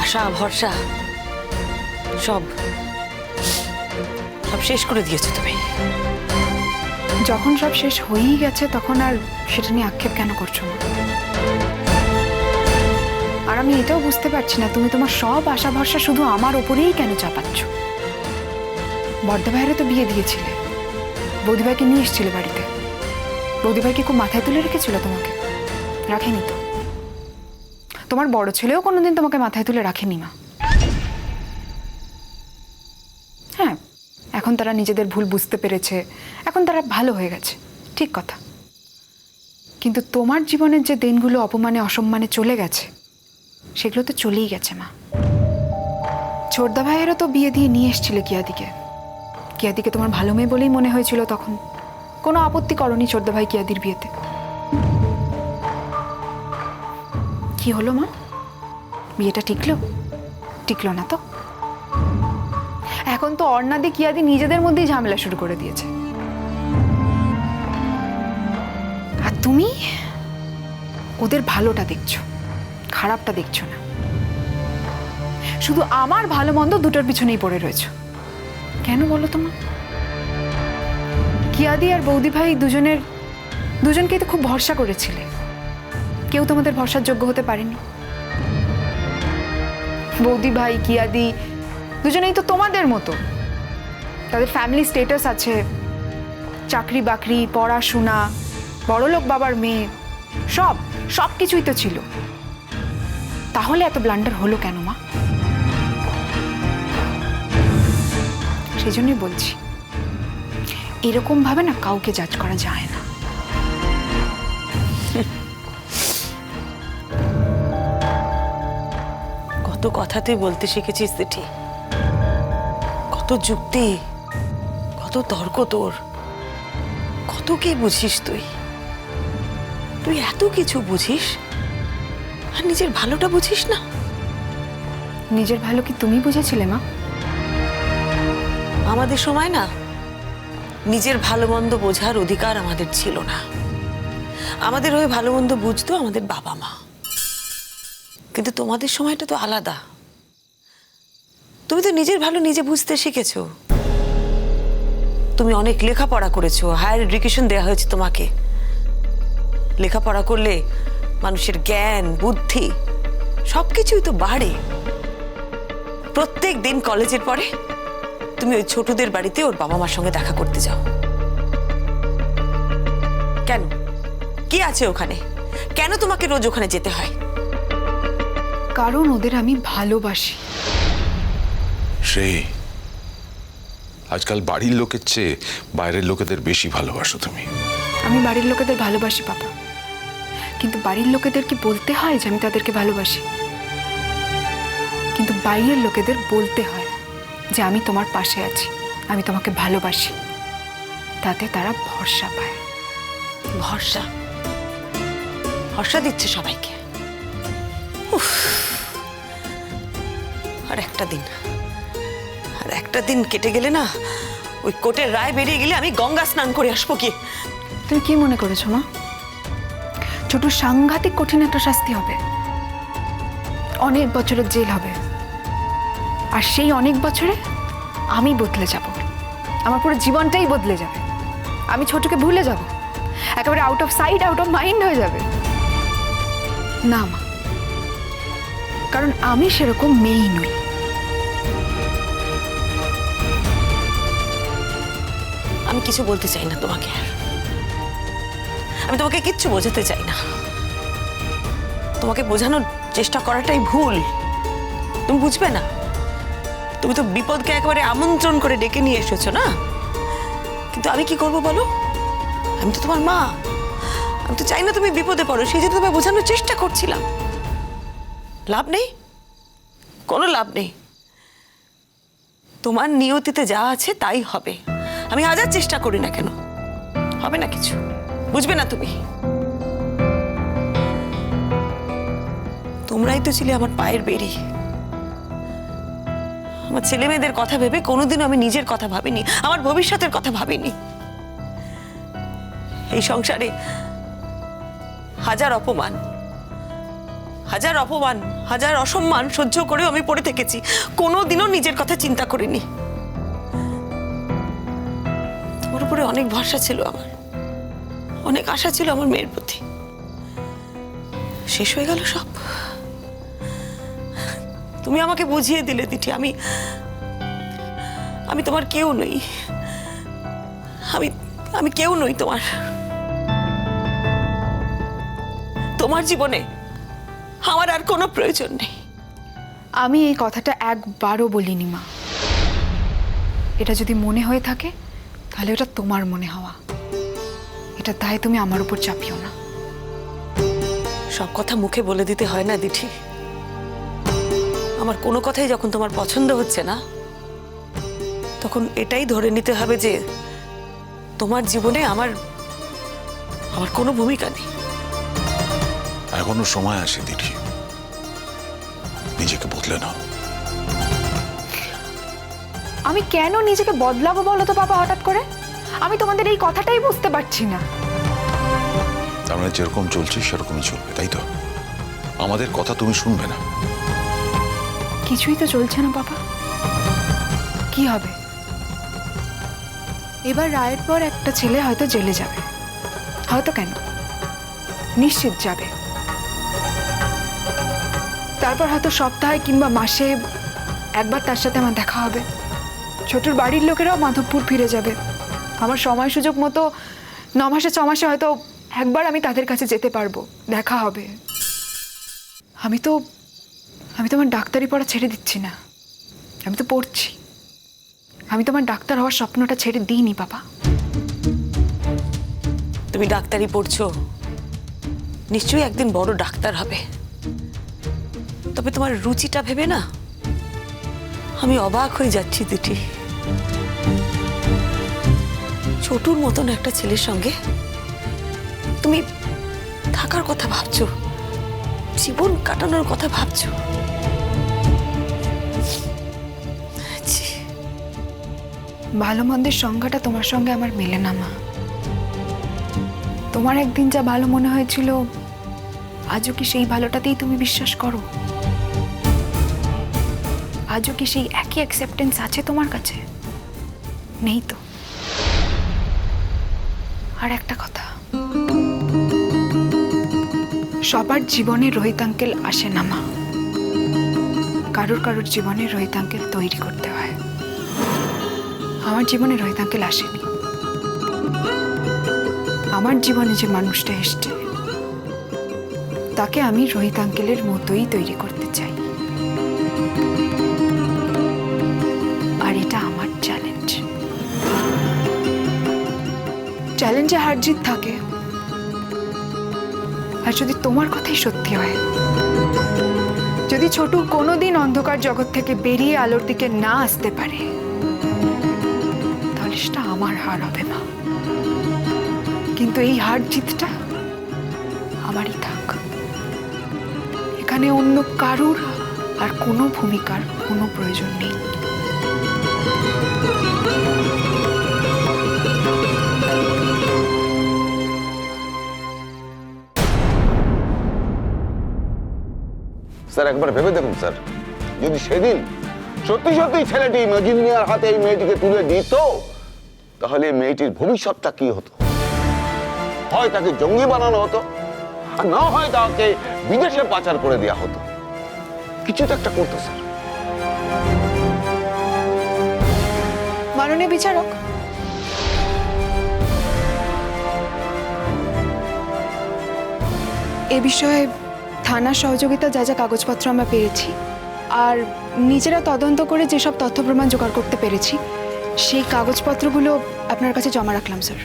আশা ভরসা সব সব শেষ করে দিয়েছো তুমি। যখন সব শেষ হয়েই গেছে তখন আর সেটা নিয়ে আক্ষেপ কেন করছো না? আর আমি এটাও বুঝতে পারছি না তুমি তোমার সব আশা ভরসা শুধু আমার ওপরেই কেন চাপাচ্ছ। বড়দা ভাইয়েরও তো বিয়ে দিয়েছিলে, বৌদিভাইকে নিয়ে এসেছিলে বাড়িতে। বৌদিভাইকে খুব মাথায় তুলে রেখেছিল তোমাকে? রাখেনি তো। তোমার বড় ছেলেও কোনোদিন তোমাকে মাথায় তুলে রাখেনি মা। হ্যাঁ, এখন তারা নিজেদের ভুল বুঝতে পেরেছে, এখন তারা ভালো হয়ে গেছে, ঠিক কথা। কিন্তু তোমার জীবনের যে দিনগুলো অপমানে অসম্মানে চলে গেছে সেগুলো তো চলেই গেছে মা। ছোটদা ভাইয়েরও তো বিয়ে দিয়ে নিয়ে এসেছিলে কিয়াদিকে। কিয়াদিকে তোমার ভালো মেয়ে বলেই মনে হয়েছিল তখন। কোনো আপত্তি করনি ছোটদা ভাই কিয়াদির বিয়েতে। কি হলো মা? বিয়েটা টিকলো? টিকলো না তো। এখন তো অর্ণাদি কিয়াদি নিজেদের মধ্যেই ঝামেলা শুরু করে দিয়েছে। আর তুমি ওদের ভালোটা দেখছো, খারাপটা দেখছো না। শুধু আমার ভালো মন্দ দুটোর পিছনেই পড়ে রয়েছো। কেন বলো তো মা? কিয়াদি আর বৌদি ভাই দুজনকেই তো খুব ভরসা করেছিলে। কেউ তোমাদের ভরসার যোগ্য হতে পারেনি। বৌদি ভাই কিয়াদি দুজনেই তো তোমাদের মতো। তাদের ফ্যামিলি স্টেটাস আছে, চাকরি বাকরি, পড়াশোনা, বড়লোক বাবার মেয়ে, সব কিছুই তো ছিল। তাহলে এত ব্লান্ডার হলো কেন মা? সেই জন্যই বলছি এরকম ভাবে না কাউকে জাজ করা যায় না। কত কথা তুই বলতে শিখেছিস দিঠি, কত যুক্তি, কত তর্ক তোর, কত কি বুঝিস তুই। তুই এত কিছু বুঝিস আর নিজের ভালোটা বুঝিস না। নিজের ভালো কি তুমি বুঝেছিলে মা? আমাদের সময় না নিজের ভালো মন্দ বোঝার অধিকার আমাদের ছিল না। আমাদের ওই ভালো মন্দ বুঝতো আমাদের বাবা মা। কিন্তু তোমাদের সময়টা তো আলাদা। তুমি তো নিজের ভালো নিজে বুঝতে শিখেছো। তুমি অনেক লেখাপড়া করেছো, হায়ার এডুকেশন দেওয়া হয়েছে তোমাকে। লেখাপড়া করলে মানুষের জ্ঞান বুদ্ধি সবকিছুই তো বাড়ে। প্রত্যেক দিন কলেজের পরে তুমি ওই ছোটদের বাড়িতে ওর বাবা মার সঙ্গে দেখা করতে যাও। কেন? কি আছে ওখানে? কেন তোমাকে রোজ ওখানে যেতে হয়? কারণ ওদের আমি ভালোবাসি। সেই আজকাল বাড়ির লোকের চেয়ে বাইরের লোকেদের বেশি ভালোবাসো তুমি। আমি বাড়ির লোকেদের ভালোবাসি বাবা, কিন্তু বাড়ির লোকেদের কি বলতে হয় যে আমি তাদেরকে ভালোবাসি? কিন্তু বাইরের লোকেদের বলতে হয় যে আমি তোমার পাশে আছি, আমি তোমাকে ভালোবাসি। তাতে তারা ভরসা পায়। ভরসা? ভরসা দিচ্ছে সবাইকে। উফ, আর একটা দিন কেটে গেলে না, ওই কোর্টের রায় বেরিয়ে গেলে আমি গঙ্গা স্নান করে আসবো। কি তুমি কি মনে করেছো মা? ছোট সাংঘাতিক কঠিন একটা শাস্তি হবে, অনেক বছরের জেল হবে। আর সেই অনেক বছরে আমি বদলে যাব, আমার পুরো জীবনটাই বদলে যাবে। আমি ছোটকে ভুলে যাব, একেবারে out of sight out of mind হয়ে যাবে। না মা, কারণ আমি সেরকম মেয়েই নই। আমি কিছু বলতে চাই না তোমাকে, আর আমি তোমাকে কিচ্ছু বোঝাতে চাই না। তোমাকে বোঝানোর চেষ্টা করাটাই ভুল। তুমি বুঝবে না। তুমি তো বিপদকে একেবারে আমন্ত্রণ করে ডেকে নিয়ে এসেছো না। কিন্তু আমি কি করবো বলো? আমি তো তোমার মা। আমি তো চাই না তুমি বিপদে পড়ো, সেই জন্য তোমায় বোঝানোর চেষ্টা করছিলাম। লাভ নেই, কোনো লাভ নেই। তোমার নিয়তিতে যা আছে তাই হবে। আমি হাজার চেষ্টা করি না কেন, হবে না কিছু। বুঝবে না তুমি। তোমরাই তো ছিলে আমার পায়ের বেড়ি। আমার ছেলে মেয়েদের কথা ভেবে কোনোদিনও আমি নিজের কথা ভাবিনি, আমার ভবিষ্যতের কথা ভাবিনি। এই সংসারে হাজার অপমান, হাজার অপমান, হাজার অসম্মান সহ্য করেও আমি পড়ে থেকেছি, কোনোদিনও নিজের কথা চিন্তা করিনি। তোমার উপরে অনেক ভরসা ছিল আমার, অনেক আশা ছিল আমার মেয়ের প্রতি। শেষ হয়ে গেল সব। তুমি আমাকে বুঝিয়ে দিলে দিঠি, আমি তোমার কেউ নই। আমি কেউ নই তোমার। তোমার জীবনে আমার আর কোনো প্রয়োজন নেই। আমি এই কথাটা একবারও বলিনি মা। এটা যদি মনে হয়ে থাকে তাহলে ওটা তোমার মনে হওয়া, এটা তাই তুমি আমার উপর চাপিও না। সব কথা মুখে বলে দিতে হয় না দিঠি। আমার কোনো কথাই যখন তোমার পছন্দ হচ্ছে না, তখন এটাই ধরে নিতে হবে যে তোমার জীবনে আমার কোনো ভূমিকা নেই। এখনো সময় আছে দিঠি, নিজেকে বদলে নাও। আমি কেন নিজেকে বদলাবো বলো তো বাবা হঠাৎ করে? আমি তোমাদের এই কথাটাই বুঝতে পারছি না। আমরা যেরকম চলছি সেরকমই চলবে, তাই তো? আমাদের কথা তুমি শুনবে না। কিছুই তো চলছে না বাবা। কি হবে? এবার রায়ের পর একটা ছেলে হয়তো জেলে যাবে, হয়তো কেন, নিশ্চিত যাবে। তারপর হয়তো সপ্তাহে কিংবা মাসে একবার তার সাথে আমার দেখা হবে। ছোটুর বাড়ির লোকেরাও মাধবপুর ফিরে যাবে। আমার সময় সুযোগ মতো 9 মাসে 6 মাসে হয়তো একবার আমি তাদের কাছে যেতে পারবো, দেখা হবে। আমি তো আমার ডাক্তারি পড়া ছেড়ে দিচ্ছি না, আমি তো পড়ছি। আমি তোমার ডাক্তার হওয়ার স্বপ্নটা ছেড়ে দিইনি বাবা। তুমি ডাক্তারি পড়ছো, নিশ্চয়ই একদিন বড় ডাক্তার হবে। তবে তোমার রুচিটা ভেবে না আমি অবাক হয়ে যাচ্ছি দিঠি। ছোটুর মতন একটা ছেলের সঙ্গে তুমি থাকার কথা ভাবছো, জীবন কাটানোর কথা ভাবছো। ছি। ভালো মন্দের সংজ্ঞাটা তোমার সঙ্গে আমার মেলে না মা। তোমার একদিন যা ভালো মনে হয়েছিল, আজও কি সেই ভালোটাতেই তুমি বিশ্বাস করো? আজও কি সেই একই অ্যাকসেপ্টেন্স আছে তোমার কাছে? নেই তো। আর একটা কথা, সবার জীবনে রোহিত আঙ্কেল আসে না মা। কারোর জীবনে রোহিত আঙ্কেল তৈরি করতে হয়। আমার জীবনে রোহিত আঙ্কেল আসেনি। আমার জীবনে যে মানুষটা এসছে তাকে আমি রোহিত আঙ্কেলের মতোই তৈরি করতে চাই। আর এটা আমার চ্যালেঞ্জ। চ্যালেঞ্জে হার জিত থাকে। আর যদি তোমার কথাই সত্যি হয়, যদি ছোটু কোনোদিন অন্ধকার জগৎ থেকে বেরিয়ে আলোর দিকে না আসতে পারে, তাহলে সেটা আমার হার হবে মা। কিন্তু এই হার জিতটা আমারই থাক। এখানে অন্য কারুর আর কোনো ভূমিকার কোনো প্রয়োজন নেই। স্যার একবার ভেবে দেখুন স্যার, যদি সেদিন সত্যি সত্যি ছেলেটি মজিদ মিয়ার হাতে এই মেয়েটিকে তুলে দিত, তাহলে মেয়েটির ভবিষ্যৎটা কি হতো? হয় তাকে জঙ্গি বানানো হতো, আর না হয় তাকে বিদেশে পাচার করে দেওয়া হতো। কিছু তো একটা করতো স্যার। মাননীয় বিচারক, এ বিষয়ে থানার সহযোগিতা যা যা কাগজপত্র আমরা পেয়েছি আর নিজেরা তদন্ত করে যেসব তথ্য প্রমাণ জোগাড় করতে পেরেছি, সেই কাগজপত্রগুলো আপনার কাছে জমা রাখলাম স্যার।